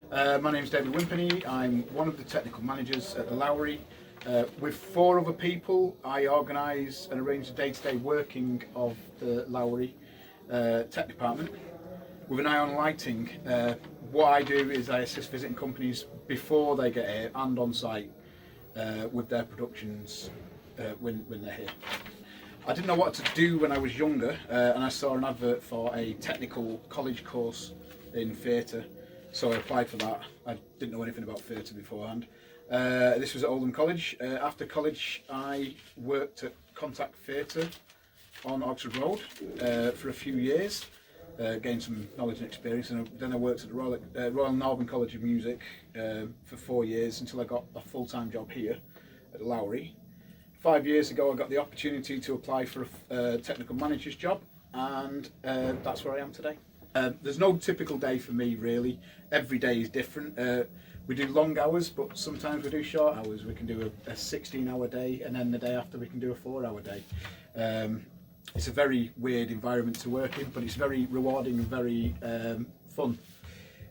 My name is David Wimpenny. I'm one of the technical managers at the Lowry. With 4 other people, I organise and arrange the day-to-day working of the Lowry tech department. With an eye on lighting, what I do is I assist visiting companies before they get here and on site with their productions when they're here. I didn't know what to do when I was younger, and I saw an advert for a technical college course in theatre, so I applied for that. I didn't know anything about theatre beforehand. This was at Oldham College. After college I worked at Contact Theatre on Oxford Road for a few years, gained some knowledge and experience, and then I worked at the Royal Northern College of Music for 4 years until I got a full-time job here at the Lowry. 5 years ago I got the opportunity to apply for a technical manager's job, and that's where I am today. There's no typical day for me really. Every day is different. We do long hours, but sometimes we do short hours. We can do a 16-hour day, and then the day after we can do a 4-hour day. It's a very weird environment to work in, but it's very rewarding and very fun.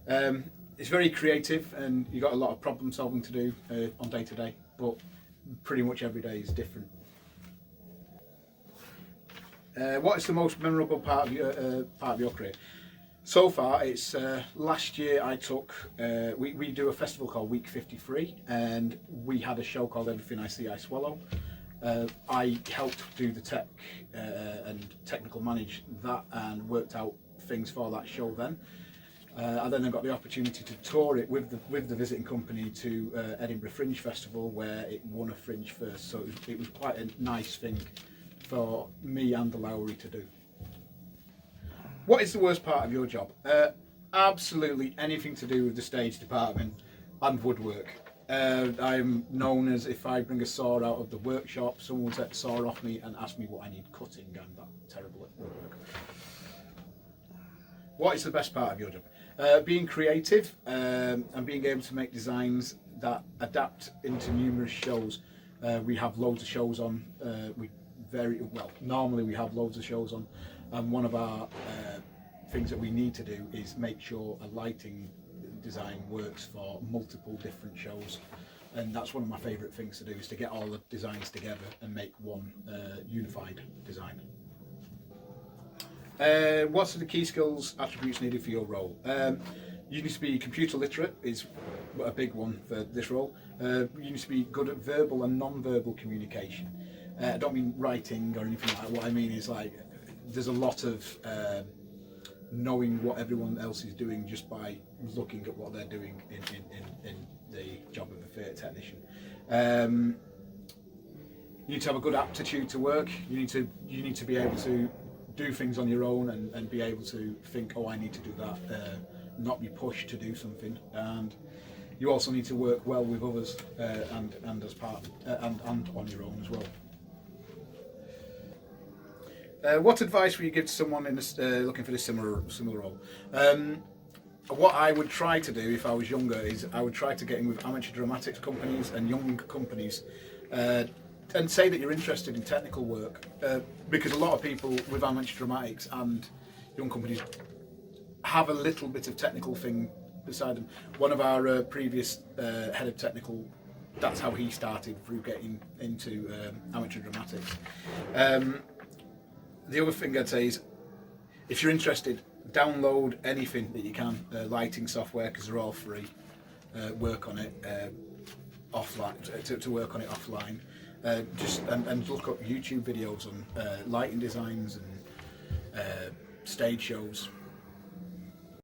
It's very creative, and you've got a lot of problem solving to do on day to day, but pretty much every day is different. What is the most memorable part of your career? So far, it's last year I took, we do a festival called Week 53, and we had a show called Everything I See I Swallow. I helped do the tech and technical manage that and worked out things for that show then. I then got the opportunity to tour it with the visiting company to Edinburgh Fringe Festival, where it won a Fringe first, so it was quite a nice thing for me and the Lowry to do. What is the worst part of your job? Absolutely anything to do with the stage department and woodwork. I'm known as, if I bring a saw out of the workshop, someone will take the saw off me and ask me what I need cutting. I'm that terrible at woodwork. What is the best part of your job? Being creative and being able to make designs that adapt into numerous shows. We have loads of shows on. Normally we have loads of shows on, and one of our things that we need to do is make sure a lighting design works for multiple different shows, and that's one of my favourite things to do, is to get all the designs together and make one unified design. What are the key skills, attributes needed for your role? You need to be computer literate, is a big one for this role. You need to be good at verbal and non-verbal communication. I don't mean writing or anything like that. What I mean is, like, there's a lot of knowing what everyone else is doing just by looking at what they're doing in the job of a theatre technician. You need to have a good aptitude to work. You need to be able to do things on your own and be able to think, oh, I need to do that, not be pushed to do something. And you also need to work well with others and as part and on your own as well. What advice would you give to someone in this, looking for this similar role? What I would try to do if I was younger is I would try to get in with amateur dramatics companies and young companies and say that you're interested in technical work, because a lot of people with amateur dramatics and young companies have a little bit of technical thing beside them. One of our previous head of technical, that's how he started through getting into amateur dramatics. The other thing I'd say is, if you're interested, download anything that you can, lighting software, because they're all free. Work on it offline, to work on it offline. And look up YouTube videos on lighting designs and stage shows.